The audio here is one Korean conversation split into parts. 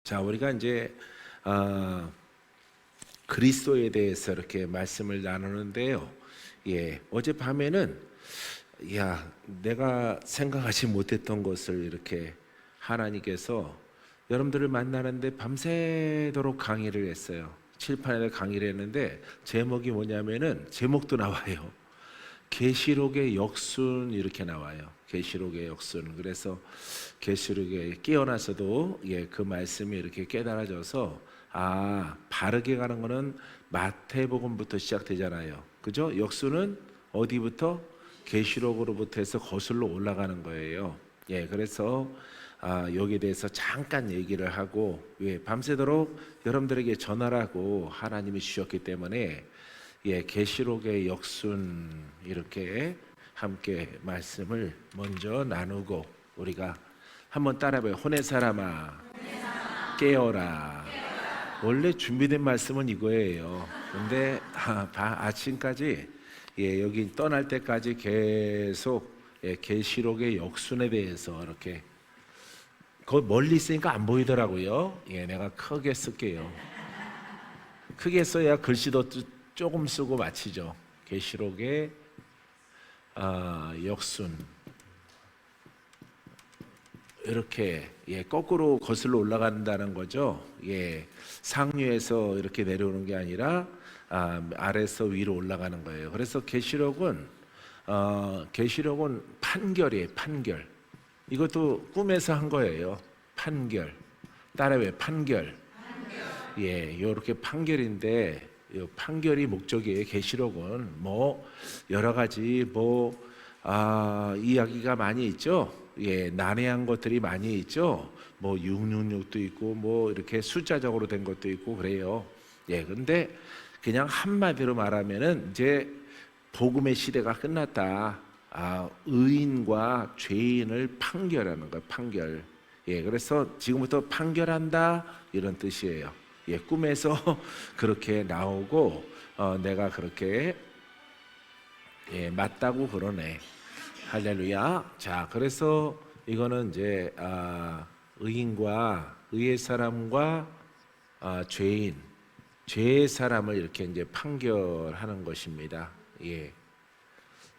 자, 우리가 이제 그리스도에 대해서 이렇게 말씀을 나누는데요. 어젯밤에는 내가 생각하지 못했던 것을 이렇게 하나님께서 여러분들을 만나는데 밤새도록 강의를 했어요. 칠판에 강의를 했는데 제목이 뭐냐면은 제목도 나와요. 계시록의 역순 이렇게 나와요. 계시록의 역순. 그래서 계시록에 깨어나서도 그 말씀이 이렇게 깨달아져서 바르게 가는 거는 마태복음부터 시작되잖아요. 그죠? 역순은 어디부터? 계시록으로부터 해서 거슬러 올라가는 거예요. 그래서 여기에 대해서 잠깐 얘기를 하고 밤새도록 여러분들에게 전하라고 하나님이 주셨기 때문에 계시록의 역순 이렇게 함께 말씀을 먼저 나누고 우리가 한번 따라해봐요. 혼의 사람아 깨어라. 원래 준비된 말씀은 이거예요. 근데 아침까지 여기 떠날 때까지 계속 계시록의 역순에 대해서 이렇게 거기 멀리 있으니까 안 보이더라고요. 내가 크게 쓸게요. 크게 써야 글씨도 조금 쓰고 마치죠. 계시록의 역순 이렇게 거꾸로 거슬러 올라간다는 거죠. 상류에서 이렇게 내려오는 게 아니라 아래에서 위로 올라가는 거예요. 그래서 계시록은 판결이에요. 판결. 이것도 꿈에서 한 거예요. 판결. 따라해 판결. 이렇게 판결인데 판결이 목적이에요. 계시록은 여러 가지 이야기가 많이 있죠. 난해한 것들이 많이 있죠. 666도 있고 이렇게 숫자적으로 된 것도 있고 그래요. 근데 그냥 한마디로 말하면은 이제 복음의 시대가 끝났다. 의인과 죄인을 판결하는 거예요. 판결. 그래서 지금부터 판결한다 이런 뜻이에요. 꿈에서 그렇게 나오고 내가 그렇게 맞다고 그러네. 할렐루야. 자, 그래서 이거는 이제 의의 사람과 죄인, 죄의 사람을 이렇게 이제 판결하는 것입니다.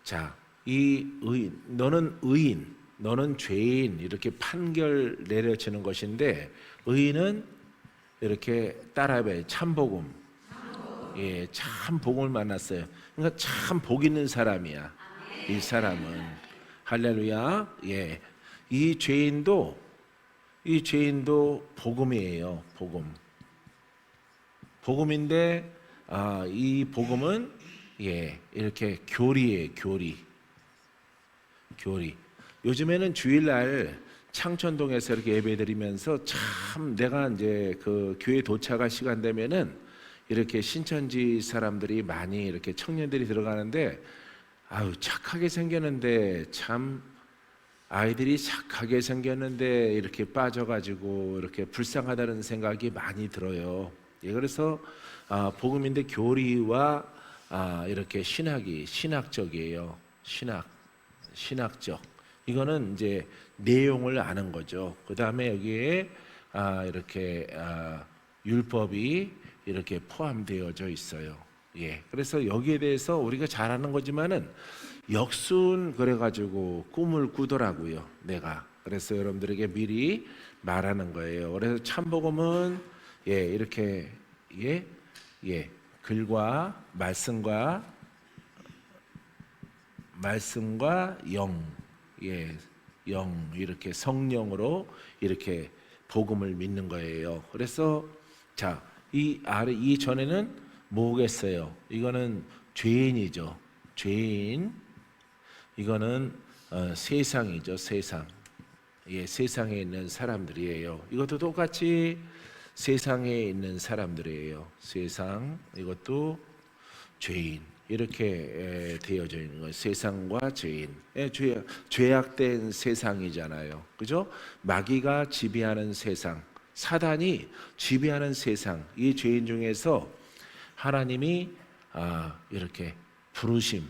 자, 너는 의인, 너는 죄인 이렇게 판결 내려지는 것인데 의인은 이렇게 따라해봐요. 참복음. 참 복음을 만났어요. 그러니까 참 복 있는 사람이야. 이 사람은 할렐루야. 이 죄인도 복음이에요. 복음인데 이 복음은 이렇게 교리예요. 교리. 요즘에는 주일날 창천동에서 이렇게 예배드리면서 참 내가 이제 그 교회 도착할 시간 되면은 이렇게 신천지 사람들이 많이 이렇게 청년들이 들어가는데 착하게 생겼는데 참 아이들이 착하게 생겼는데 이렇게 빠져가지고 이렇게 불쌍하다는 생각이 많이 들어요. 그래서 복음인데 교리와 이렇게 신학적이에요. 신학적. 이거는 이제 내용을 아는 거죠. 그 다음에 여기에 이렇게 율법이 이렇게 포함되어져 있어요. 그래서 여기에 대해서 우리가 잘 아는 거지만은 역순 그래가지고 꿈을 꾸더라고요. 내가. 그래서 여러분들에게 미리 말하는 거예요. 그래서 참복음은 이렇게 글과 말씀과 영. 영 이렇게 성령으로 이렇게 복음을 믿는 거예요. 그래서 자, 이 전에는 뭐겠어요? 이거는 죄인이죠. 죄인. 이거는 세상이죠. 세상. 세상에 있는 사람들이에요. 이것도 똑같이 세상에 있는 사람들이에요. 세상. 이것도 죄인. 이렇게 되어져 있는 거예요. 세상과 죄인. 죄악된 세상이잖아요. 그죠? 마귀가 지배하는 세상, 사단이 지배하는 세상. 이 죄인 중에서 하나님이 이렇게 부르심이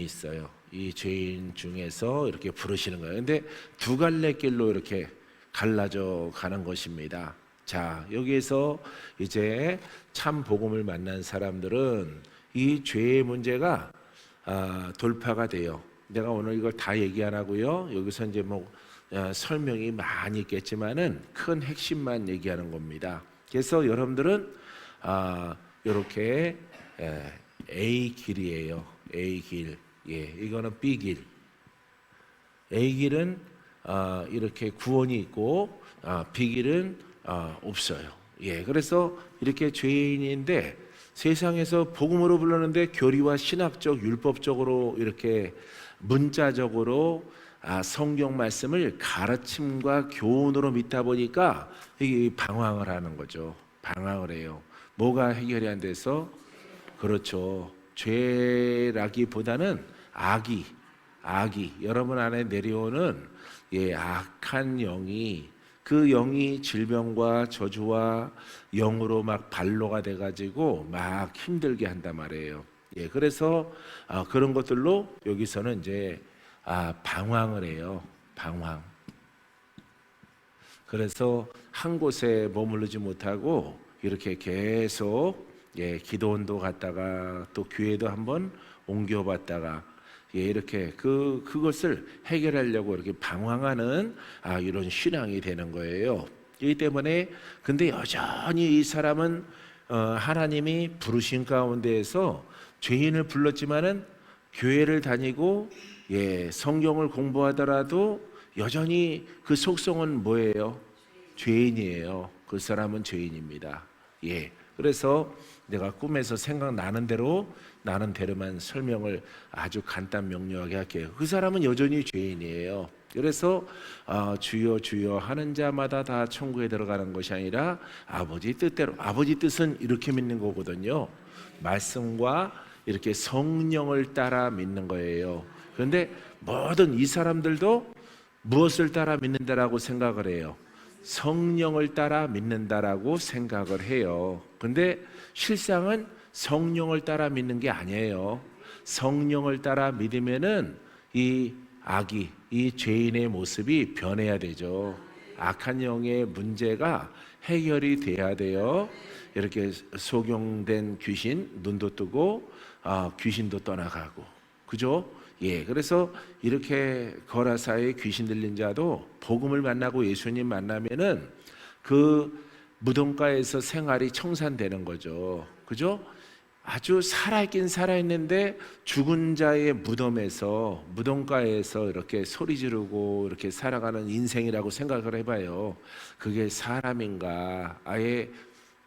있어요. 이 죄인 중에서 이렇게 부르시는 거예요. 근데 두 갈래 길로 이렇게 갈라져 가는 것입니다. 자, 여기에서 이제 참 복음을 만난 사람들은 이 죄의 문제가 돌파가 돼요. 내가 오늘 이걸 다 얘기 안 하고요. 여기서 이제 뭐 설명이 많이 있겠지만은 큰 핵심만 얘기하는 겁니다. 그래서 여러분들은 이렇게 A 길이에요. A 길. 예, 이거는 B 길. A 길은 이렇게 구원이 있고 B 길은 없어요. 예, 그래서 이렇게 죄인인데 세상에서 복음으로 불렀는데 교리와 신학적 율법적으로 이렇게 문자적으로 성경 말씀을 가르침과 교훈으로 믿다 보니까 이게 방황을 하는 거죠. 방황을 해요. 뭐가 해결이 안 돼서? 그렇죠. 죄라기보다는 악이 여러분 안에 내려오는 악한 영이, 그 영이 질병과 저주와 영으로 막 발로가 돼가지고 막 힘들게 한단 말이에요. 예, 그래서 그런 것들로 여기서는 이제 방황을 해요. 방황. 그래서 한 곳에 머무르지 못하고 이렇게 계속 기도원도 갔다가 또 교회도 한번 옮겨봤다가 이렇게 그것을 해결하려고 이렇게 방황하는 이런 신앙이 되는 거예요. 이기 때문에 근데 여전히 이 사람은 하나님이 부르신 가운데에서 죄인을 불렀지만은 교회를 다니고 성경을 공부하더라도 여전히 그 속성은 뭐예요? 죄인이에요. 그 사람은 죄인입니다. 예. 그래서 내가 꿈에서 생각나는 대로만 설명을 아주 간단 명료하게 할게요. 그 사람은 여전히 죄인이에요. 그래서 주여 주여 하는 자마다 다 천국에 들어가는 것이 아니라 아버지 뜻대로, 아버지 뜻은 이렇게 믿는 거거든요. 말씀과 이렇게 성령을 따라 믿는 거예요. 그런데 모든 이 사람들도 무엇을 따라 믿는다라고 생각을 해요? 성령을 따라 믿는다라고 생각을 해요. 근데 실상은 성령을 따라 믿는 게 아니에요. 성령을 따라 믿으면은 이 죄인의 모습이 변해야 되죠. 악한 영의 문제가 해결이 돼야 돼요. 이렇게 소경된 귀신 눈도 뜨고 귀신도 떠나가고, 그죠? 예, 그래서 이렇게 거라사의 귀신 들린 자도 복음을 만나고 예수님 만나면은 그 무덤가에서 생활이 청산되는 거죠. 그죠? 아주 살아있긴 살아있는데 죽은 자의 무덤가에서 이렇게 소리 지르고 이렇게 살아가는 인생이라고 생각을 해봐요. 그게 사람인가? 아예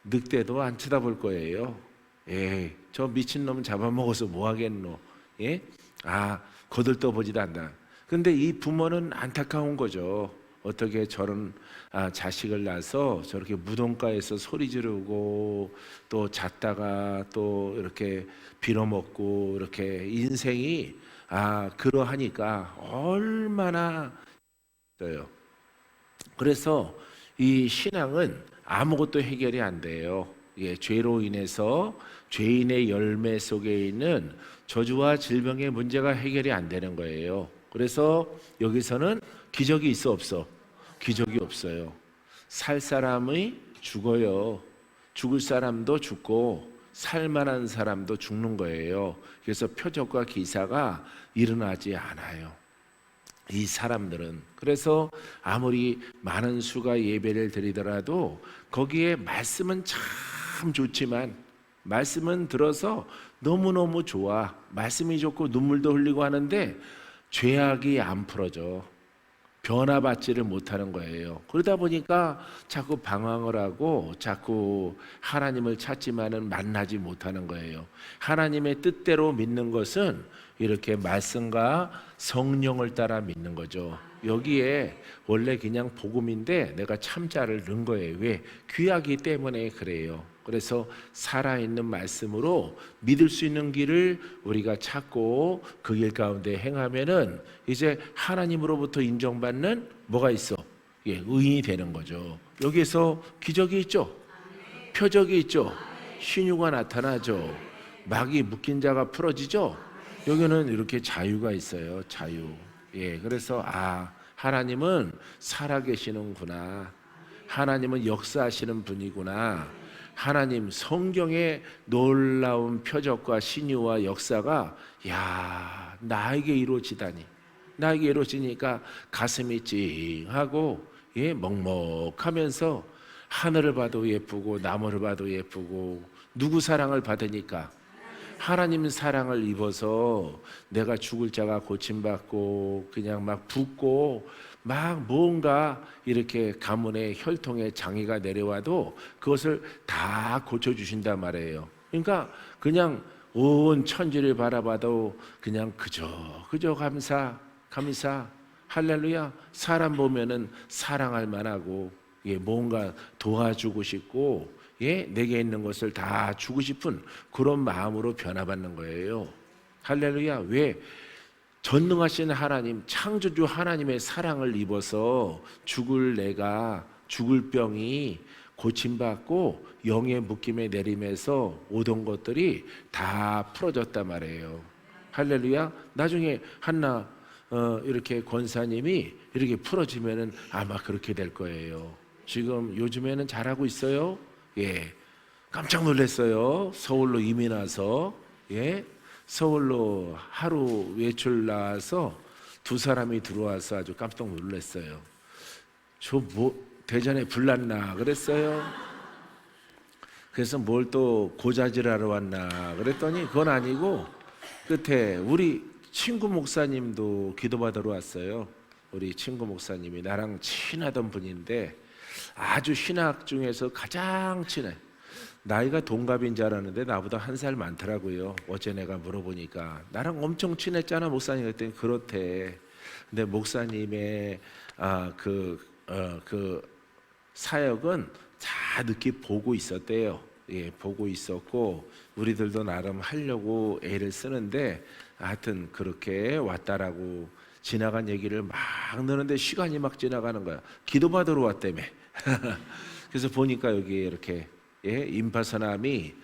늑대도 안 쳐다볼 거예요. 저 미친놈 잡아먹어서 뭐 하겠노? 예? 거들떠보지도 않나. 근데 이 부모는 안타까운 거죠. 어떻게 저런 자식을 낳아서 저렇게 무덤가에서 소리 지르고 또 잤다가 또 이렇게 빌어먹고 이렇게 인생이 그러하니까 얼마나 어요. 그래서 이 신앙은 아무것도 해결이 안 돼요. 죄로 인해서 죄인의 열매 속에 있는 저주와 질병의 문제가 해결이 안 되는 거예요. 그래서 여기서는 기적이 있어 없어? 기적이 없어요. 살 사람이 죽어요. 죽을 사람도 죽고 살만한 사람도 죽는 거예요. 그래서 표적과 기사가 일어나지 않아요. 이 사람들은. 그래서 아무리 많은 수가 예배를 드리더라도 거기에 말씀은 참 좋지만, 말씀은 들어서 너무너무 좋아, 말씀이 좋고 눈물도 흘리고 하는데 죄악이 안 풀어져. 변화받지를 못하는 거예요. 그러다 보니까 자꾸 방황을 하고 자꾸 하나님을 찾지만은 만나지 못하는 거예요. 하나님의 뜻대로 믿는 것은 이렇게 말씀과 성령을 따라 믿는 거죠. 여기에 원래 그냥 복음인데 내가 참자를 넣은 거예요. 왜? 귀하기 때문에 그래요. 그래서 살아있는 말씀으로 믿을 수 있는 길을 우리가 찾고 그 길 가운데 행하면은 이제 하나님으로부터 인정받는 뭐가 있어? 의인이 되는 거죠. 여기에서 기적이 있죠. 표적이 있죠. 신유가 나타나죠. 마귀 묶인 자가 풀어지죠. 여기는 이렇게 자유가 있어요. 자유. 예, 그래서 하나님은 살아계시는구나. 하나님은 역사하시는 분이구나. 하나님 성경의 놀라운 표적과 신유와 역사가 나에게 이루어지다니. 나에게 이루어지니까 가슴이 찡하고 먹먹하면서 하늘을 봐도 예쁘고 나무를 봐도 예쁘고 누구 사랑을 받으니까 하나님 사랑을 입어서 내가 죽을 자가 고침받고 그냥 막 붓고 막 뭔가 이렇게 가문의 혈통에 장애가 내려와도 그것을 다 고쳐주신단 말이에요. 그러니까 그냥 온 천지를 바라봐도 그냥 그저 감사 할렐루야. 사람 보면은 사랑할 만하고 뭔가 도와주고 싶고 내게 있는 것을 다 주고 싶은 그런 마음으로 변화받는 거예요. 할렐루야. 왜? 전능하신 하나님, 창조주 하나님의 사랑을 입어서 죽을 병이 고침받고 영의 묶임에 내림에서 오던 것들이 다 풀어졌단 말이에요. 할렐루야. 나중에 한나 이렇게 권사님이 이렇게 풀어지면은 아마 그렇게 될 거예요. 지금 요즘에는 잘하고 있어요. 깜짝 놀랐어요. 서울로 이민 와서 서울로 하루 외출 나와서 두 사람이 들어와서 아주 깜짝 놀랐어요. 저 대전에 불났나 그랬어요. 그래서 뭘 또 고자질하러 왔나 그랬더니 그건 아니고 끝에 우리 친구 목사님도 기도받으러 왔어요. 우리 친구 목사님이 나랑 친하던 분인데 아주 신학 중에서 가장 친해. 나이가 동갑인 줄 알았는데 나보다 한 살 많더라고요. 어제 내가 물어보니까 나랑 엄청 친했잖아 목사님 그랬더니 그렇대. 근데 목사님의 그 사역은 다 늦게 보고 있었대요. 보고 있었고 우리들도 나름 하려고 애를 쓰는데 하여튼 그렇게 왔다라고 지나간 얘기를 막 넣는데 시간이 막 지나가는 거야. 기도받으러 왔다며. 그래서 보니까 여기 이렇게 임파선암이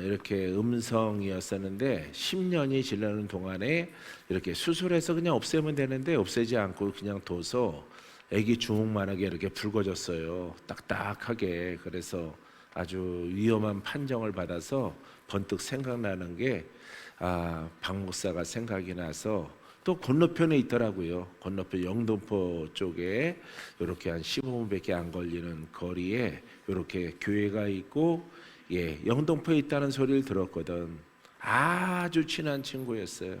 이렇게 음성이었었는데 10년이 지나는 동안에 이렇게 수술해서 그냥 없애면 되는데 없애지 않고 그냥 둬서 아기 주먹만하게 이렇게 붉어졌어요. 딱딱하게. 그래서 아주 위험한 판정을 받아서 번뜩 생각나는 게 박 목사가 생각이 나서 또 건너편에 있더라고요. 건너편 영등포 쪽에 이렇게 한 15분밖에 안 걸리는 거리에 이렇게 교회가 있고 영등포에 있다는 소리를 들었거든. 아주 친한 친구였어요.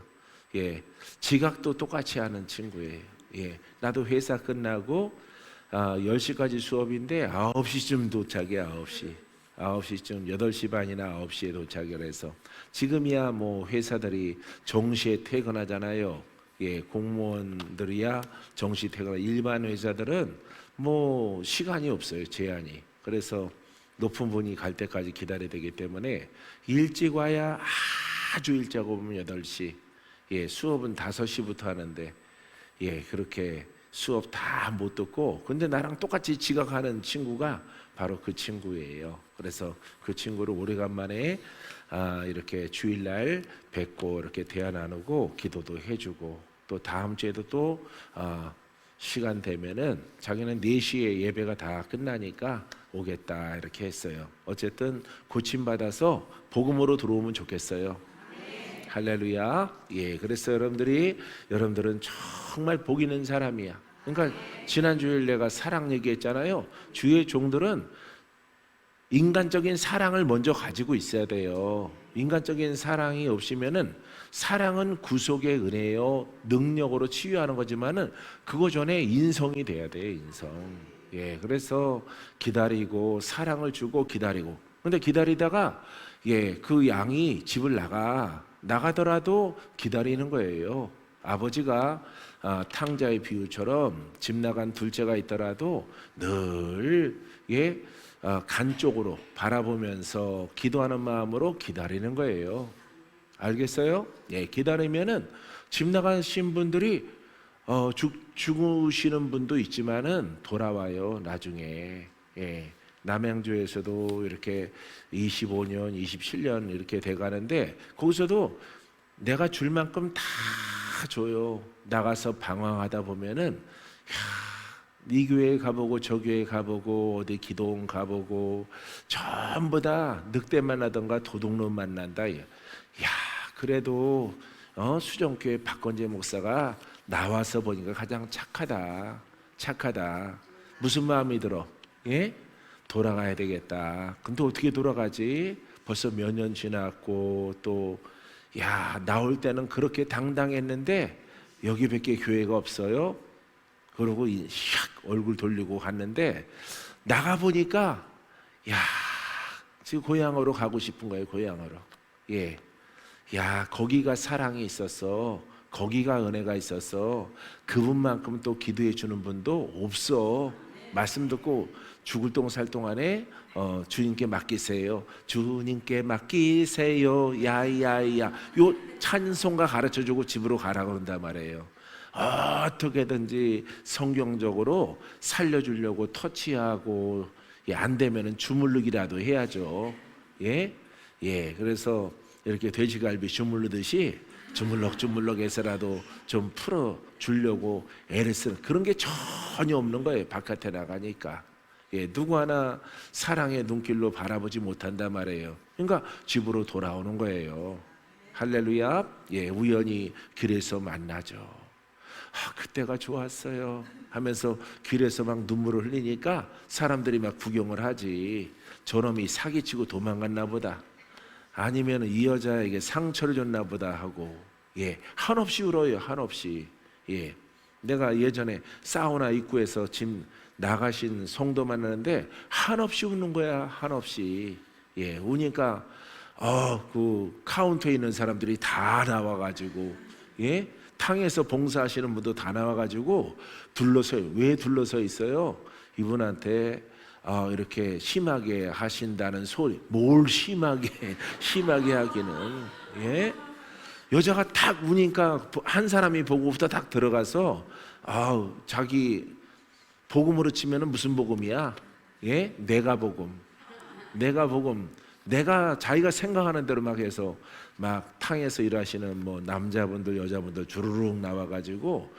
지각도 똑같이 하는 친구예요. 나도 회사 끝나고 10시까지 수업인데 9시쯤 도착이야. 9시쯤 8시 반이나 9시에 도착을 해서 지금이야 뭐 회사들이 정시에 퇴근하잖아요. 공무원들이야 정시 퇴근. 일반 회사들은 뭐 시간이 없어요. 제한이. 그래서 높은 분이 갈 때까지 기다려야 되기 때문에 일찍 와야 아주 일찍 오면 8시. 수업은 5시부터 하는데 그렇게 수업 다 못 듣고 근데 나랑 똑같이 지각하는 친구가 바로 그 친구예요. 그래서 그 친구를 오래간만에 이렇게 주일날 뵙고 이렇게 대화 나누고 기도도 해주고 또 다음 주에도 또 시간 되면은 자기는 4시에 예배가 다 끝나니까 오겠다 이렇게 했어요. 어쨌든 고침받아서 복음으로 들어오면 좋겠어요. 할렐루야. 그래서 여러분들은 정말 복 있는 사람이야. 그러니까 지난 주일 내가 사랑 얘기했잖아요. 주의 종들은 인간적인 사랑을 먼저 가지고 있어야 돼요. 인간적인 사랑이 없으면은 사랑은 구속의 은혜요 능력으로 치유하는 거지만은 그거 전에 인성이 돼야 돼요. 인성. 그래서 기다리고 사랑을 주고 기다리고. 근데 기다리다가 그 양이 집을 나가더라도 기다리는 거예요. 아버지가 탕자의 비유처럼 집 나간 둘째가 있더라도 늘 간 쪽으로 바라보면서 기도하는 마음으로 기다리는 거예요. 알겠어요? 기다리면은 집 나가신 분들이 죽으시는 분도 있지만은 돌아와요. 나중에. 남양주에서도 이렇게 25년, 27년 이렇게 돼가는데 거기서도 내가 줄 만큼 다 줘요. 나가서 방황하다 보면은 이 교회 가보고 저 교회 가보고 어디 기도원 가보고 전부 다 늑대 만나던가 도둑놈 만난다. 야, 그래도 수정교회 박건재 목사가 나와서 보니까 가장 착하다. 무슨 마음이 들어? 예? 돌아가야 되겠다. 근데 어떻게 돌아가지? 벌써 몇 년 지났고 또 나올 때는 그렇게 당당했는데 여기밖에 교회가 없어요. 그러고 샥 얼굴 돌리고 갔는데 나가 보니까 지금 고향으로 가고 싶은 거예요. 고향으로. 예. 거기가 사랑이 있었어. 거기가 은혜가 있었어. 그분만큼 또 기도해 주는 분도 없어. 말씀 듣고 죽을 똥 살 동안에 주님께 맡기세요. 주님께 맡기세요. 야야야. 요 찬송가 가르쳐 주고 집으로 가라 그런단 말이에요. 어떻게든지 성경적으로 살려주려고 터치하고 안 되면은 주물르기라도 해야죠. 예? 그래서 이렇게 돼지갈비 주물르듯이 주물럭주물럭해서라도 좀 풀어 주려고 애를 쓰는 그런 게 전혀 없는 거예요. 바깥에 나가니까. 누구 하나 사랑의 눈길로 바라보지 못한단 말이에요. 그러니까 집으로 돌아오는 거예요. 할렐루야. 우연히 길에서 만나죠. 그때가 좋았어요 하면서 길에서 막 눈물을 흘리니까 사람들이 막 구경을 하지. 저놈이 사기치고 도망갔나 보다. 아니면 이 여자에게 상처를 줬나 보다 하고 한없이 울어요. 한없이. 내가 예전에 사우나 입구에서 지금 나가신 성도 만나는데 한없이 웃는 거야. 한없이. 우니까 그 카운터에 있는 사람들이 다 나와가지고 탕에서 봉사하시는 분도 다 나와가지고 둘러서요. 왜 둘러서 있어요? 이분한테 이렇게 심하게 하신다는 소리. 뭘 심하게 하기는. 여자가 탁 우니까 한 사람이 보고부터 딱 들어가서 자기 복음으로 치면은 무슨 복음이야? 내가 복음. 내가 자기가 생각하는 대로 막 해서 막 탕에서 일하시는 뭐 남자분들 여자분들 주르륵 나와가지고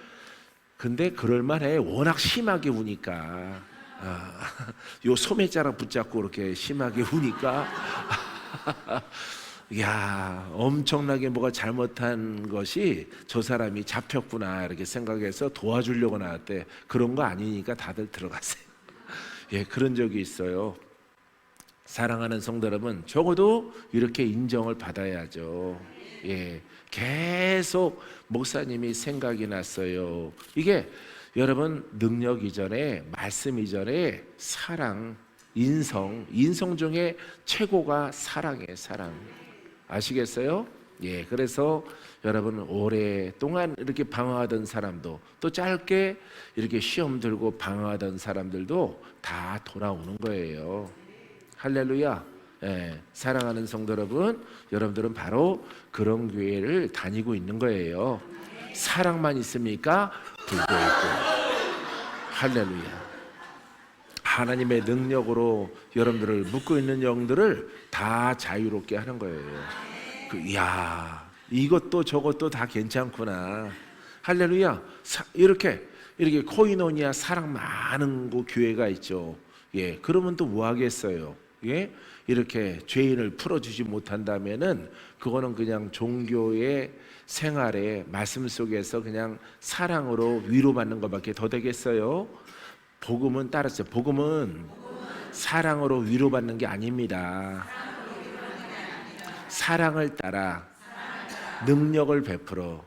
근데 그럴만해. 워낙 심하게 우니까 요 소매자락 붙잡고 이렇게 심하게 우니까 엄청나게 뭐가 잘못한 것이 저 사람이 잡혔구나 이렇게 생각해서 도와주려고 나왔대. 그런 거 아니니까 다들 들어가세요. 그런 적이 있어요. 사랑하는 성도 여러분, 적어도 이렇게 인정을 받아야죠. 계속 목사님이 생각이 났어요. 이게 여러분 능력 이전에 말씀 이전에 사랑, 인성 중에 최고가 사랑이에요. 사랑. 아시겠어요? 그래서 여러분 오랫동안 이렇게 방황하던 사람도 또 짧게 이렇게 시험 들고 방황하던 사람들도 다 돌아오는 거예요. 할렐루야. 사랑하는 성도 여러분, 여러분들은 바로 그런 교회를 다니고 있는 거예요. 사랑만 있습니까? 불도 있고. 할렐루야. 하나님의 능력으로 여러분들을 묶고 있는 영들을 다 자유롭게 하는 거예요. 이것도 저것도 다 괜찮구나. 할렐루야. 이렇게 코이노니아 사랑 많은 곳 교회가 있죠. 그러면 또 뭐 하겠어요? 이렇게 죄인을 풀어주지 못한다면은 그거는 그냥 종교의 생활의 말씀 속에서 그냥 사랑으로 위로받는 것밖에 더 되겠어요? 복음은 따랐어요. 복음은 사랑으로 위로받는 게 아닙니다. 사랑을 따라 능력을 베풀어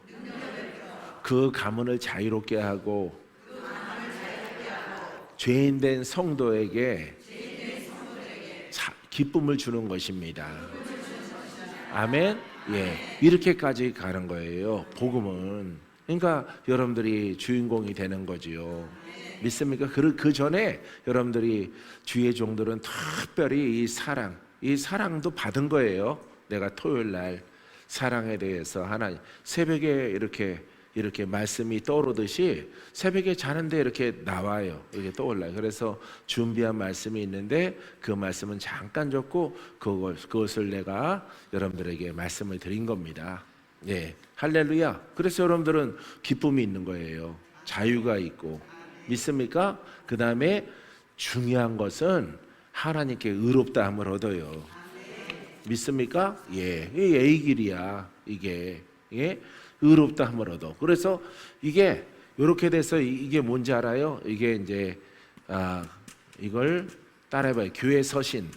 그 가문을 자유롭게 하고 죄인된 성도에게 기쁨을 주는 것입니다. 아멘. 이렇게까지 가는 거예요. 복음은. 그러니까 여러분들이 주인공이 되는 거지요. 믿습니까? 그 전에 여러분들이 주의 종들은 특별히 이 사랑도 받은 거예요. 내가 토요일 날 사랑에 대해서 하나님 새벽에 이렇게 말씀이 떠오르듯이 새벽에 자는데 이렇게 나와요. 이게 떠올라요. 그래서 준비한 말씀이 있는데 그 말씀은 잠깐 줬고 그것을 내가 여러분들에게 말씀을 드린 겁니다. 예, 할렐루야. 그래서 여러분들은 기쁨이 있는 거예요. 자유가 있고. 믿습니까? 그 다음에 중요한 것은 하나님께 의롭다함을 얻어요. 믿습니까? 예, 이게 A의 길이야. 이게 예, 의롭다함을 얻어. 그래서 이게 이렇게 돼서 이게 뭔지 알아요? 이게 이제 이걸 따라해봐요. 교회 서신.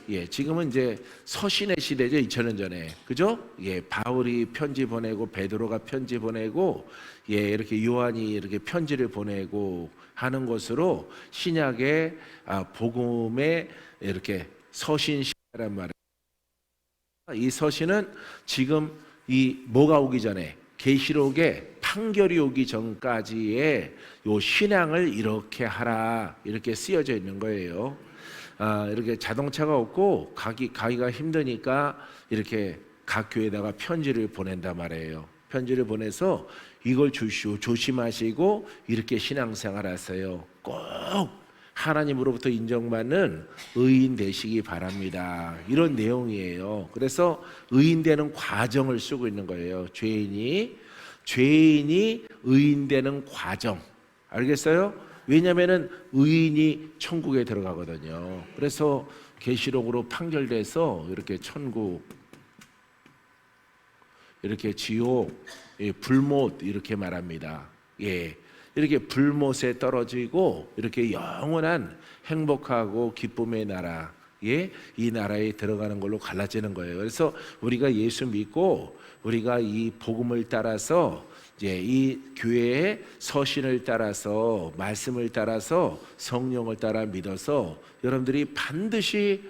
예, 지금은 이제 서신의 시대죠. 2000년 전에. 그죠? 예, 바울이 편지 보내고 베드로가 편지 보내고 예, 이렇게 요한이 이렇게 편지를 보내고 하는 것으로 신약의 복음의 이렇게 서신 시대란 말이에요. 이 서신은 지금 이 뭐가 오기 전에 계시록에 판결이 오기 전까지의 요 신앙을 이렇게 하라 이렇게 쓰여져 있는 거예요. 이렇게 자동차가 없고 가기가 힘드니까 이렇게 각 교회에다가 편지를 보낸단 말이에요. 편지를 보내서 이걸 주시오 조심하시고 이렇게 신앙생활 하세요. 꼭 하나님으로부터 인정받는 의인 되시기 바랍니다. 이런 내용이에요. 그래서 의인 되는 과정을 쓰고 있는 거예요. 죄인이 의인 되는 과정. 알겠어요? 왜냐하면 의인이 천국에 들어가거든요. 그래서 계시록으로 판결돼서 이렇게 천국, 이렇게 지옥, 불못 이렇게 말합니다. 예, 이렇게 불못에 떨어지고 이렇게 영원한 행복하고 기쁨의 나라, 예, 이 나라에 들어가는 걸로 갈라지는 거예요. 그래서 우리가 예수 믿고 우리가 이 복음을 따라서 이제 이 교회의 서신을 따라서 말씀을 따라서 성령을 따라 믿어서 여러분들이 반드시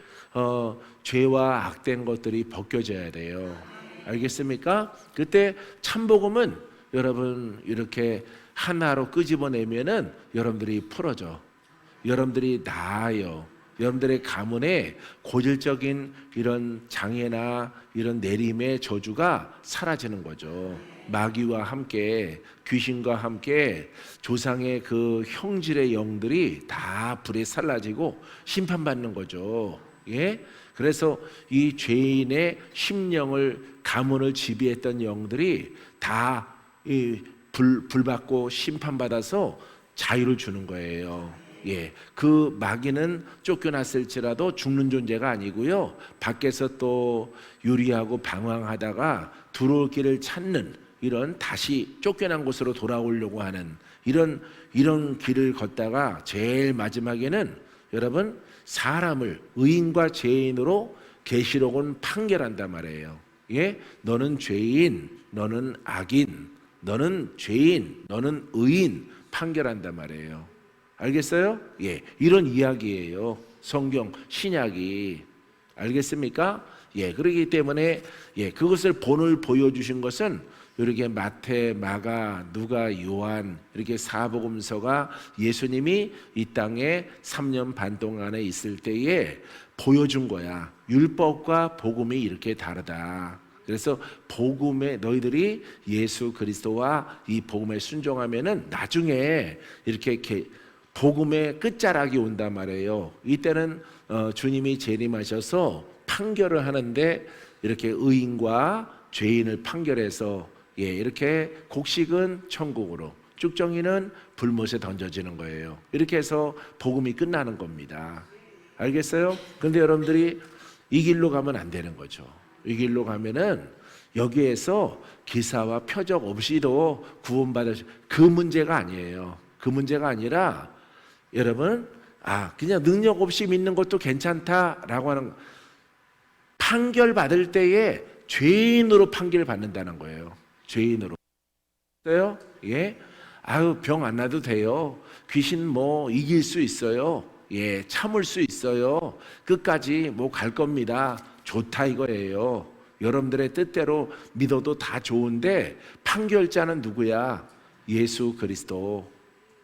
죄와 악된 것들이 벗겨져야 돼요. 알겠습니까? 그때 참복음은 여러분 이렇게 하나로 끄집어내면은 여러분들이 풀어져. 여러분들이 나아요. 여러분들의 가문에 고질적인 이런 장애나 이런 내림의 저주가 사라지는 거죠. 마귀와 함께 귀신과 함께 조상의 그 형질의 영들이 다 불에 살라지고 심판받는 거죠. 예? 그래서 이 죄인의 심령을 가문을 지배했던 영들이 다 불 받고 심판받아서 자유를 주는 거예요. 예, 그 마귀는 쫓겨났을지라도 죽는 존재가 아니고요. 밖에서 또 유리하고 방황하다가 들어올 길을 찾는 이런 다시 쫓겨난 곳으로 돌아오려고 하는 이런 길을 걷다가 제일 마지막에는 여러분 사람을 의인과 죄인으로 계시록은 판결한단 말이에요. 예, 너는 죄인, 너는 악인, 너는 죄인, 너는 의인 판결한단 말이에요. 알겠어요? 예, 이런 이야기예요. 성경 신약이. 알겠습니까? 예, 그렇기 때문에 예, 그것을 본을 보여주신 것은 이렇게 마태, 마가, 누가, 요한 이렇게 사복음서가 예수님이 이 땅에 3년 반 동안에 있을 때에 보여준 거야. 율법과 복음이 이렇게 다르다. 그래서 복음에 너희들이 예수 그리스도와 이 복음에 순종하면은 나중에 이렇게 복음의 끝자락이 온단 말이에요. 이때는 주님이 재림하셔서 판결을 하는데 이렇게 의인과 죄인을 판결해서 예, 이렇게 곡식은 천국으로, 쭉정이는 불못에 던져지는 거예요. 이렇게 해서 복음이 끝나는 겁니다. 알겠어요? 근데 여러분들이 이 길로 가면 안 되는 거죠. 이 길로 가면은 여기에서 기사와 표적 없이도 구원받을 그 문제가 아니에요. 그 문제가 아니라 여러분 그냥 능력 없이 믿는 것도 괜찮다라고 하는 판결 받을 때에 죄인으로 판결 받는다는 거예요. 죄인으로. 있어요? 예. 병 안 나도 돼요. 귀신 뭐 이길 수 있어요. 예, 참을 수 있어요. 끝까지 뭐 갈 겁니다. 좋다 이거예요. 여러분들의 뜻대로 믿어도 다 좋은데 판결자는 누구야? 예수 그리스도.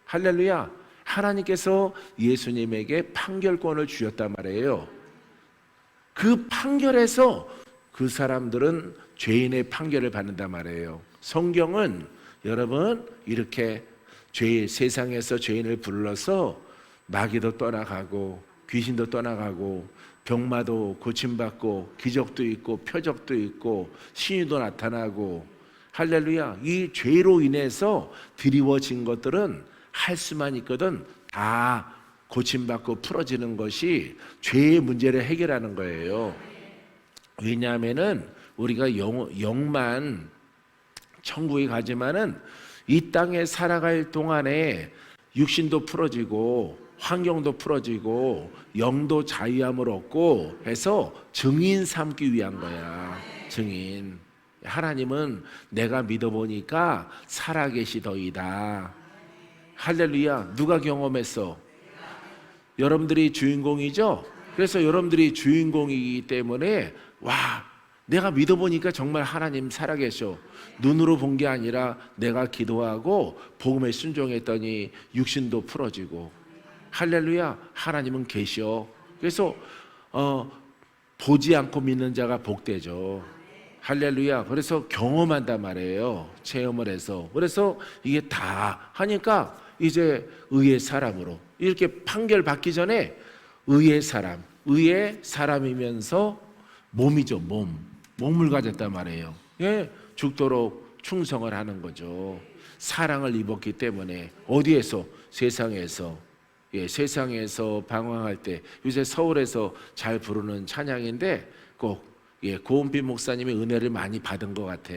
할렐루야. 하나님께서 예수님에게 판결권을 주셨단 말이에요. 그 판결에서 그 사람들은 죄인의 판결을 받는단 말이에요. 성경은 여러분 이렇게 세상에서 죄인을 불러서 마귀도 떠나가고 귀신도 떠나가고 병마도 고침받고 기적도 있고 표적도 있고 신유도 나타나고 할렐루야. 이 죄로 인해서 드리워진 것들은 할 수만 있거든 다 고침받고 풀어지는 것이 죄의 문제를 해결하는 거예요. 왜냐하면은 우리가 영만 천국에 가지만은 이 땅에 살아갈 동안에 육신도 풀어지고 환경도 풀어지고 영도 자유함을 얻고 해서 증인 삼기 위한 거야. 증인. 하나님은 내가 믿어보니까 살아계시더이다. 할렐루야. 누가 경험했어? 여러분들이 주인공이죠? 그래서 여러분들이 주인공이기 때문에 와, 내가 믿어보니까 정말 하나님 살아계셔. 눈으로 본 게 아니라 내가 기도하고 복음에 순종했더니 육신도 풀어지고 할렐루야. 하나님은 계셔. 그래서 보지 않고 믿는 자가 복되죠. 할렐루야. 그래서 경험한단 말이에요. 체험을 해서. 그래서 이게 다 하니까 이제 의의 사람으로 이렇게 판결 받기 전에 의의 사람이면서 몸이죠. 몸을 가졌단 말이에요. 예, 죽도록 충성을 하는 거죠. 사랑을 입었기 때문에 어디에서? 세상에서. 예, 세상에서 방황할 때 요새 서울에서 잘 부르는 찬양인데 꼭 고은빛 목사님의 은혜를 많이 받은 것 같아.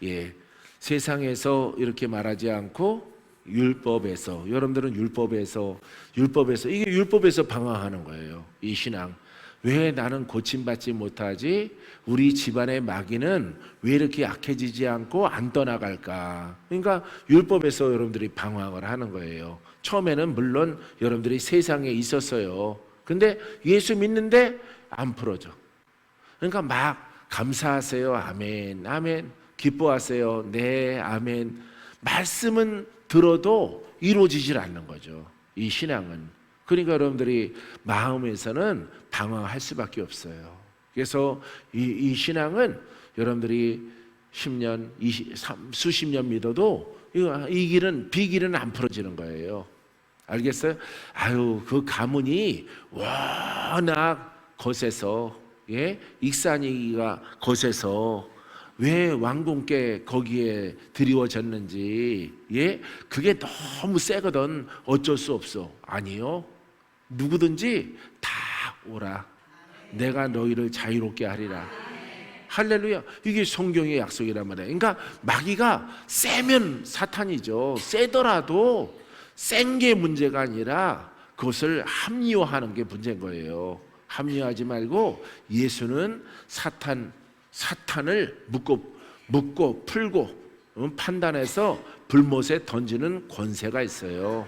예, 세상에서 이렇게 말하지 않고 율법에서. 여러분들은 율법에서 이게 율법에서 방황하는 거예요. 이 신앙. 왜 나는 고침받지 못하지? 우리 집안의 마귀는 왜 이렇게 약해지지 않고 안 떠나갈까? 그러니까 율법에서 여러분들이 방황을 하는 거예요. 처음에는 물론 여러분들이 세상에 있었어요. 근데 예수 믿는데 안 풀어져. 그러니까 막 감사하세요. 아멘. 아멘. 기뻐하세요. 네. 아멘. 말씀은 들어도 이루어지질 않는 거죠. 이 신앙은. 그러니까 여러분들이 마음에서는 방황할 수밖에 없어요. 그래서 이 신앙은 여러분들이 10년, 수십 년 믿어도 비길은 안 풀어지는 거예요. 알겠어요? 아유, 그 가문이 워낙 거세서, 예? 익산이가 거세서 왜 왕궁께 거기에 드리워졌는지, 예? 그게 너무 세거든. 어쩔 수 없어. 아니요. 누구든지 다 오라. 내가 너희를 자유롭게 하리라. 할렐루야. 이게 성경의 약속이란 말이에요. 그러니까 마귀가 세면 사탄이죠. 세더라도 센 게 문제가 아니라 그것을 합리화하는 게 문제인 거예요. 합리화하지 말고 예수는 사탄을 묶고 풀고 판단해서 불못에 던지는 권세가 있어요.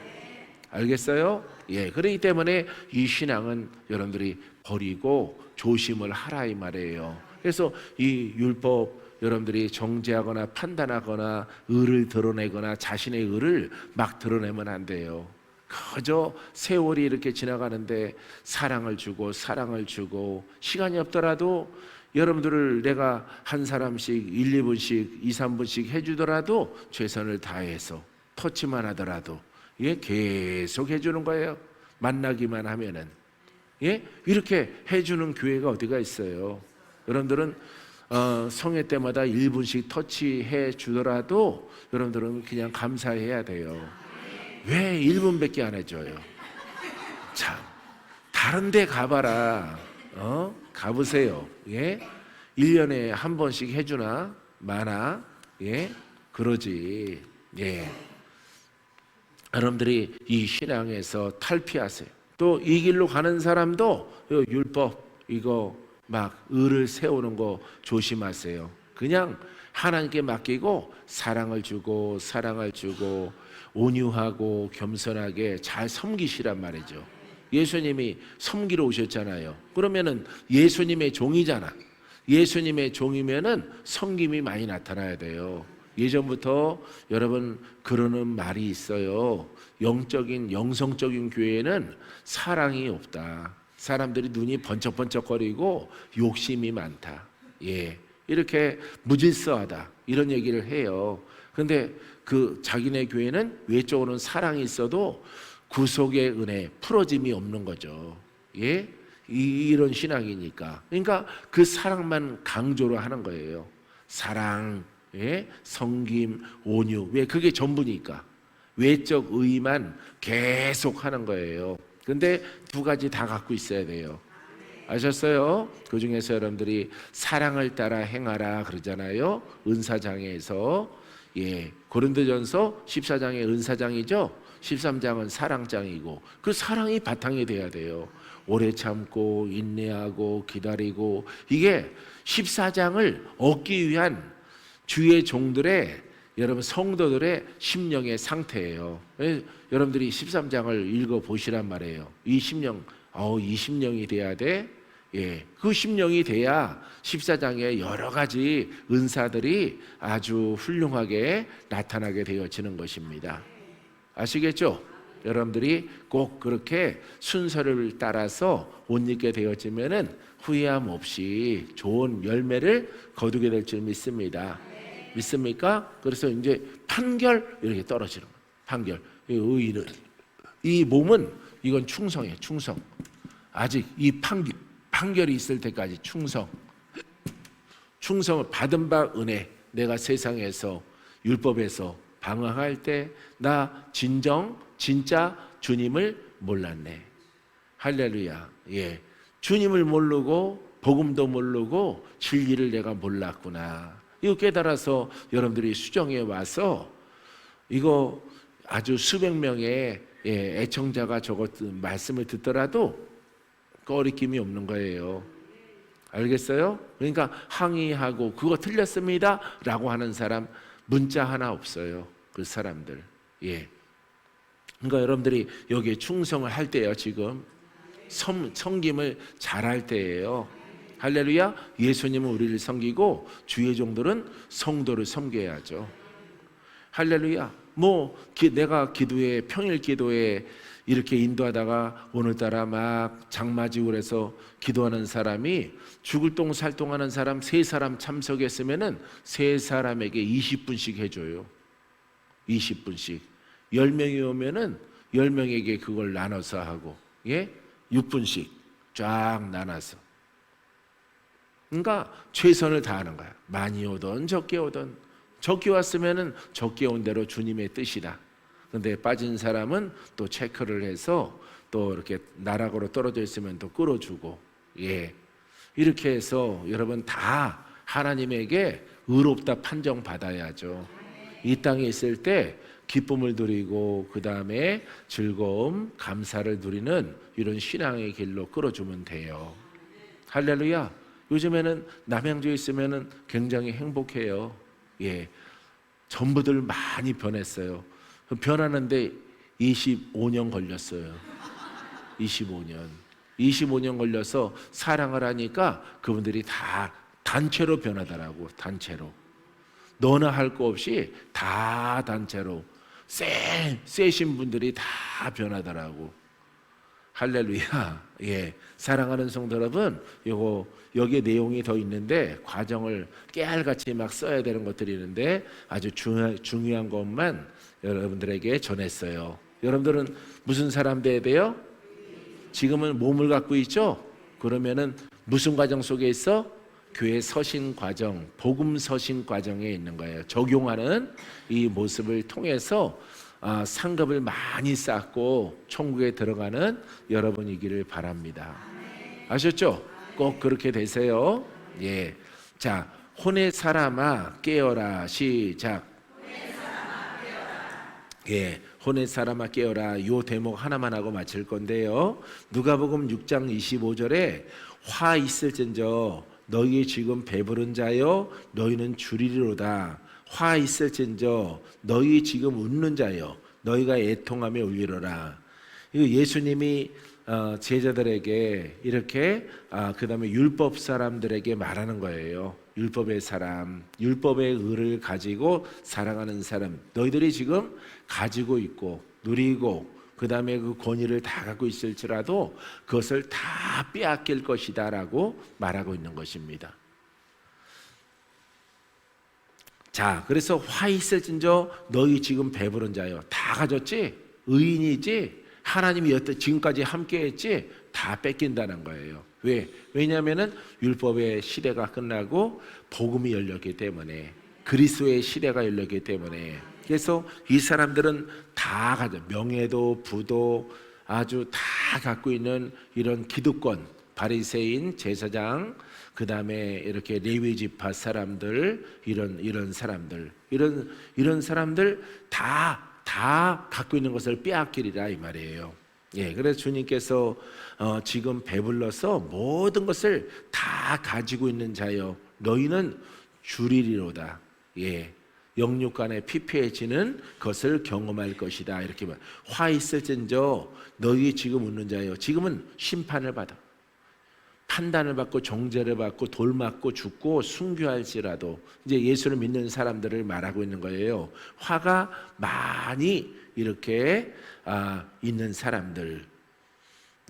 알겠어요? 예, 그렇기 때문에 이 신앙은 여러분들이 버리고 조심을 하라 이 말이에요. 그래서 이 율법 여러분들이 정죄하거나 판단하거나 의를 드러내거나 자신의 의를 막 드러내면 안 돼요. 그저 세월이 이렇게 지나가는데 사랑을 주고 시간이 없더라도 여러분들을 내가 한 사람씩 1, 2분씩 2, 3분씩 해주더라도 최선을 다해서 터치만 하더라도 예, 계속 해주는 거예요. 만나기만 하면은 예, 이렇게 해주는 교회가 어디가 있어요. 여러분들은 성회 때마다 1분씩 터치해 주더라도 여러분들은 그냥 감사해야 돼요. 왜 1분밖에 안 해줘요? 참, 다른 데 가봐라. 가보세요. 예? 1년에 한 번씩 해주나? 많아? 예? 그러지. 예. 여러분들이 이 신앙에서 탈피하세요. 또 이 길로 가는 사람도 율법, 이거 막 의를 세우는 거 조심하세요. 그냥 하나님께 맡기고 사랑을 주고 온유하고 겸손하게 잘 섬기시란 말이죠. 예수님이 섬기러 오셨잖아요. 그러면은 예수님의 종이잖아. 예수님의 종이면은 섬김이 많이 나타나야 돼요. 예전부터 여러분 그러는 말이 있어요. 영성적인 교회는 사랑이 없다. 사람들이 눈이 번쩍번쩍거리고 욕심이 많다. 예, 이렇게 무질서하다. 이런 얘기를 해요. 그런데 그 자기네 교회는 외적으로는 사랑이 있어도 구속의 은혜, 풀어짐이 없는 거죠. 예, 이런 신앙이니까. 그러니까 그 사랑만 강조로 하는 거예요. 사랑, 예? 섬김, 온유. 왜? 그게 전부니까. 외적 의의만 계속 하는 거예요. 근데 두 가지 다 갖고 있어야 돼요. 아셨어요? 그 중에서 여러분들이 사랑을 따라 행하라 그러잖아요. 은사장에서. 예, 고린도전서 14장의 은사장이죠. 13장은 사랑장이고 그 사랑이 바탕이 돼야 돼요. 오래 참고 인내하고 기다리고 이게 14장을 얻기 위한 주의 종들의 여러분 성도들의 심령의 상태예요. 여러분들이 13장을 읽어보시란 말이에요. 이 심령, 이 심령이 돼야 돼. 예, 그 심령이 돼야 14장의 여러 가지 은사들이 아주 훌륭하게 나타나게 되어지는 것입니다. 아시겠죠? 여러분들이 꼭 그렇게 순서를 따라서 옷 입게 되어지면은 후회함 없이 좋은 열매를 거두게 될 줄 믿습니다. 믿습니까? 그래서 이제 판결 이렇게 떨어지는 거예요. 판결. 의의는 이 몸은 이건 충성이에요. 충성. 아직 이 판결이 있을 때까지 충성을 받은 바 은혜. 내가 세상에서 율법에서 방황할 때 나 진짜 주님을 몰랐네. 할렐루야. 예. 주님을 모르고 복음도 모르고 진리를 내가 몰랐구나. 이거 깨달아서 여러분들이 수정에 와서 이거 아주 수백 명의 애청자가 저것 말씀을 듣더라도 꺼리낌이 없는 거예요. 알겠어요? 그러니까 항의하고 그거 틀렸습니다 라고 하는 사람 문자 하나 없어요. 그 사람들. 예. 그러니까 여러분들이 여기에 충성을 할 때요. 지금 섬김을 잘할 때예요. 할렐루야. 예수님은 우리를 섬기고 주의 종들은 성도를 섬겨야죠. 할렐루야. 내가 기도에 평일 기도에 이렇게 인도하다가 오늘따라 막 장마지고 그래서 기도하는 사람이 죽을 똥 살 똥 하는 사람 3사람 참석했으면은 3사람에게 20분씩 해줘요. 20분씩. 10명이 오면은 10명에게 그걸 나눠서 하고, 예? 6분씩 쫙 나눠서. 그러니까 최선을 다하는 거야. 많이 오든 적게 오든. 적게 왔으면은 적게 온 대로 주님의 뜻이다. 근데 빠진 사람은 또 체크를 해서 또 이렇게 나락으로 떨어져 있으면 또 끌어주고, 예. 이렇게 해서 여러분 다 하나님에게 의롭다 판정받아야죠. 이 땅에 있을 때 기쁨을 누리고 그 다음에 즐거움, 감사를 누리는 이런 신앙의 길로 끌어주면 돼요. 할렐루야. 요즘에는 남양주에 있으면 굉장히 행복해요. 예, 전부들 많이 변했어요. 변하는데 25년 걸렸어요. 25년 걸려서 사랑을 하니까 그분들이 다 단체로 변하더라고. 단체로. 너나 할 거 없이 다 단체로 세신 분들이 다 변하더라고. 할렐루야. 예, 사랑하는 성도 여러분, 여기에 내용이 더 있는데 과정을 깨알같이 막 써야 되는 것들이 있는데 아주 중요한 것만 여러분들에게 전했어요. 여러분들은 무슨 사람 돼야 돼요? 지금은 몸을 갖고 있죠? 그러면은 무슨 과정 속에 있어? 교회 서신 과정, 복음 서신 과정에 있는 거예요. 적용하는 이 모습을 통해서 상급을 많이 쌓고 천국에 들어가는 여러분이기를 바랍니다. 아셨죠? 꼭 그렇게 되세요. 예. 자, 혼의 사람아 깨어라. 시작. 예, 혼의 사람아 깨어라. 요 대목 하나만 하고 마칠 건데요. 누가복음 6장 25절에 화 있을진저 너희 지금 배부른 자여 너희는 줄이리로다. 화 있을진저 너희 지금 웃는 자여 너희가 애통하며 울리로라. 이거 예수님이 제자들에게 이렇게 그 다음에 율법 사람들에게 말하는 거예요. 율법의 사람, 율법의 의를 가지고 살아가는 사람, 너희들이 지금 가지고 있고 누리고 그 다음에 그 권위를 다 갖고 있을지라도 그것을 다 빼앗길 것이다 라고 말하고 있는 것입니다. 자, 그래서 화 있을진저 너희 지금 배부른 자요. 다 가졌지? 의인이지? 하나님이 지금까지 함께했지? 다 뺏긴다는 거예요. 왜? 왜냐하면은 율법의 시대가 끝나고 복음이 열렸기 때문에, 그리스도의 시대가 열렸기 때문에. 그래서 이 사람들은 다 가져, 명예도 부도 아주 다 갖고 있는 이런 기득권, 바리새인, 제사장, 그 다음에 이렇게 레위 지파 사람들, 이런 사람들, 이런 사람들 다 갖고 있는 것을 빼앗기리라 이 말이에요. 예, 그래서 주님께서 지금 배불러서 모든 것을 다 가지고 있는 자여 너희는 줄이리로다. 예, 영육간에 피폐해지는 것을 경험할 것이다. 이렇게 말. 화 있을진저 너희 지금 웃는 자여, 지금은 심판을 받아, 판단을 받고 정죄를 받고 돌 맞고 죽고 순교할지라도, 이제 예수를 믿는 사람들을 말하고 있는 거예요. 화가 많이 이렇게 있는 사람들,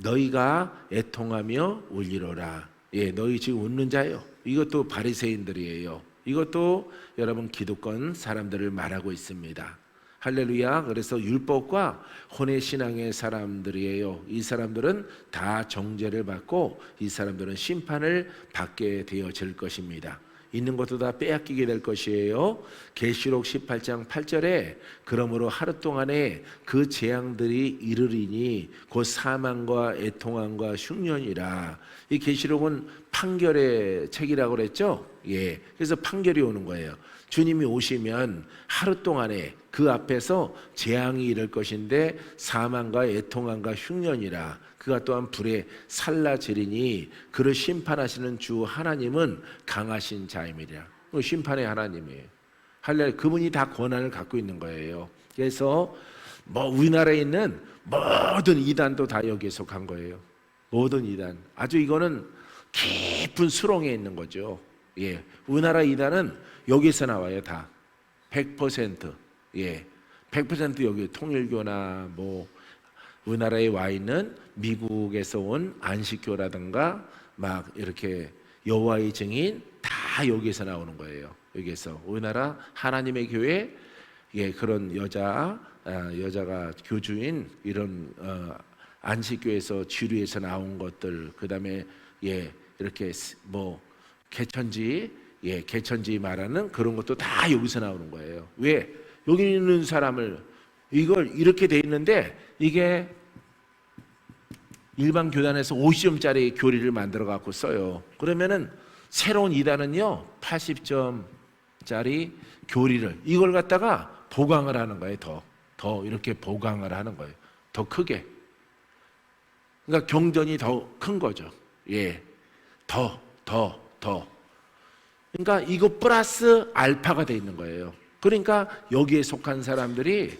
너희가 애통하며 울리로라. 예, 너희 지금 웃는 자요. 이것도 바리새인들이에요. 이것도 여러분 기득권 사람들을 말하고 있습니다. 할렐루야. 그래서 율법과 혼의 신앙의 사람들이에요. 이 사람들은 다 정죄를 받고 이 사람들은 심판을 받게 되어질 것입니다. 있는 것도 다 빼앗기게 될 것이에요. 계시록 18장 8절에 그러므로 하루 동안에 그 재앙들이 이르리니 곧 사망과 애통함과 흉년이라. 이 계시록은 판결의 책이라고 그랬죠. 예, 그래서 판결이 오는 거예요. 주님이 오시면 하루 동안에 그 앞에서 재앙이 이를 것인데 사망과 애통함과 흉년이라. 그가 또한 불에 살라지리니 그를 심판하시는 주 하나님은 강하신 자임이라. 심판의 하나님이에요. 할렐루야. 그분이 다 권한을 갖고 있는 거예요. 그래서 우리나라에 있는 모든 이단도 다 여기에 속한 거예요. 모든 이단. 아주 이거는 깊은 수렁에 있는 거죠. 예, 우리나라 이단은 여기서 나와요. 다 100%. 예, 100% 여기 통일교나 우리나라에 와 있는 미국에서 온 안식교라든가 막 이렇게 여호와의 증인 다 여기에서 나오는 거예요. 여기에서 우리나라 하나님의 교회, 예, 그런 여자가 교주인 이런 안식교에서 지류에서 나온 것들, 그 다음에 예, 이렇게 개천지, 예, 개천지 말하는 그런 것도 다 여기서 나오는 거예요. 왜? 여기 있는 사람을 이걸 이렇게 돼 있는데 이게 일반 교단에서 50점짜리 교리를 만들어 갖고 써요. 그러면은 새로운 이단은요 80점짜리 교리를 이걸 갖다가 보강을 하는 거예요. 더 이렇게 보강을 하는 거예요. 더 크게. 그러니까 경전이 더 큰 거죠. 예, 더. 그러니까 이거 플러스 알파가 돼 있는 거예요. 그러니까 여기에 속한 사람들이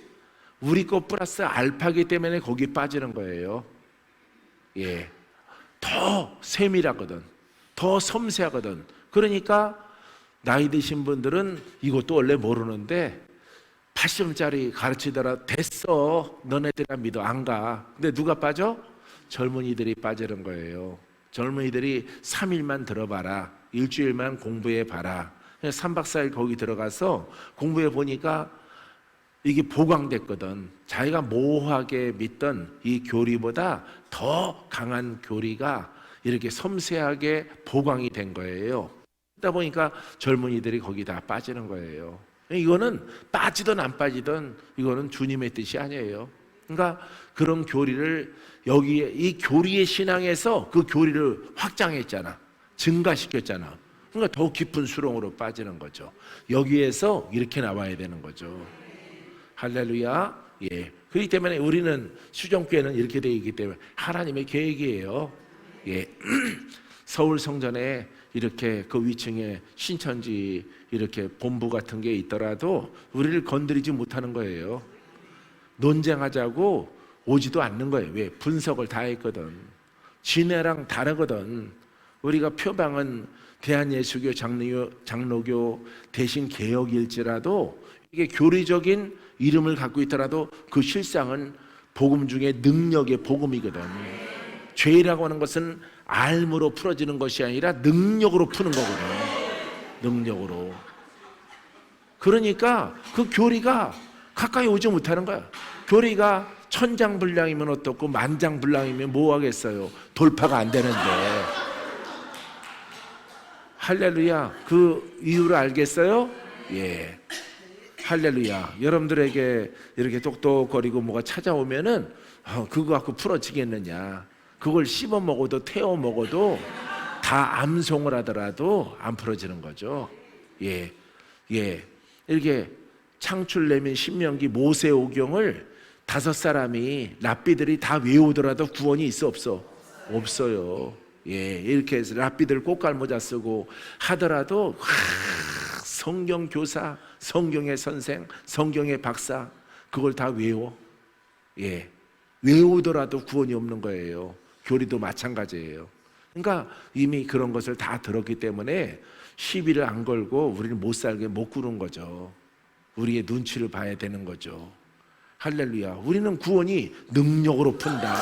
우리 거 플러스 알파기 때문에 거기 빠지는 거예요. 예, 더 세밀하거든, 더 섬세하거든. 그러니까 나이 드신 분들은 이것도 원래 모르는데 80점짜리 가르치더라 됐어, 너네들아 믿어, 안 가. 근데 누가 빠져? 젊은이들이 빠지는 거예요. 젊은이들이 3일만 들어봐라, 일주일만 공부해봐라. 3박 4일 거기 들어가서 공부해 보니까 이게 보강됐거든. 자기가 모호하게 믿던 이 교리보다 더 강한 교리가 이렇게 섬세하게 보강이 된 거예요. 그러다 보니까 젊은이들이 거기 다 빠지는 거예요. 이거는 빠지든 안 빠지든 이거는 주님의 뜻이 아니에요. 그러니까 그런 교리를 여기에 이 교리의 신앙에서 그 교리를 확장했잖아, 증가시켰잖아. 그러니까 더 깊은 수렁으로 빠지는 거죠. 여기에서 이렇게 나와야 되는 거죠. 할렐루야. 예. 그렇기 때문에 우리는 수정교회는 이렇게 되어 있기 때문에 하나님의 계획이에요. 예. 서울 성전에 이렇게 그 위층에 신천지 이렇게 본부 같은 게 있더라도 우리를 건드리지 못하는 거예요. 논쟁하자고 오지도 않는 거예요. 왜? 분석을 다 했거든. 진해랑 다르거든. 우리가 표방은 대한예수교, 장로교 대신 개혁일지라도 이게 교리적인 이름을 갖고 있더라도 그 실상은 복음 중에 능력의 복음이거든. 죄라고 하는 것은 알므로 풀어지는 것이 아니라 능력으로 푸는 거거든. 능력으로. 그러니까 그 교리가 가까이 오지 못하는 거야. 교리가 천장불량이면 어떻고 만장불량이면 뭐 하겠어요? 돌파가 안 되는데. 할렐루야. 그 이유를 알겠어요? 예. 할렐루야. 여러분들에게 이렇게 똑똑거리고 뭐가 찾아오면은 그거 갖고 풀어지겠느냐? 그걸 씹어 먹어도 태워 먹어도 다 암송을 하더라도 안 풀어지는 거죠. 예. 예. 이렇게 창출내면 신명기 모세오경을 5사람이 랍비들이 다 외우더라도 구원이 있어 없어? 없어요. 예, 이렇게 해서 랍비들 꽃갈모자 쓰고 하더라도 성경 교사, 성경의 선생, 성경의 박사 그걸 다 외워. 예, 외우더라도 구원이 없는 거예요. 교리도 마찬가지예요. 그러니까 이미 그런 것을 다 들었기 때문에 시비를 안 걸고 우리는 못 살게 못 구는 거죠. 우리의 눈치를 봐야 되는 거죠. 할렐루야. 우리는 구원이 능력으로 푼다.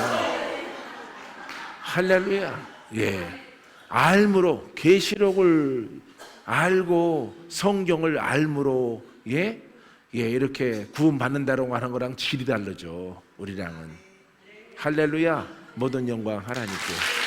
할렐루야. 예. 알므로 계시록을 알고 성경을 알므로 예? 예, 이렇게 구원 받는다라고 하는 거랑 질이 다르죠. 우리랑은. 할렐루야. 모든 영광 하나님께.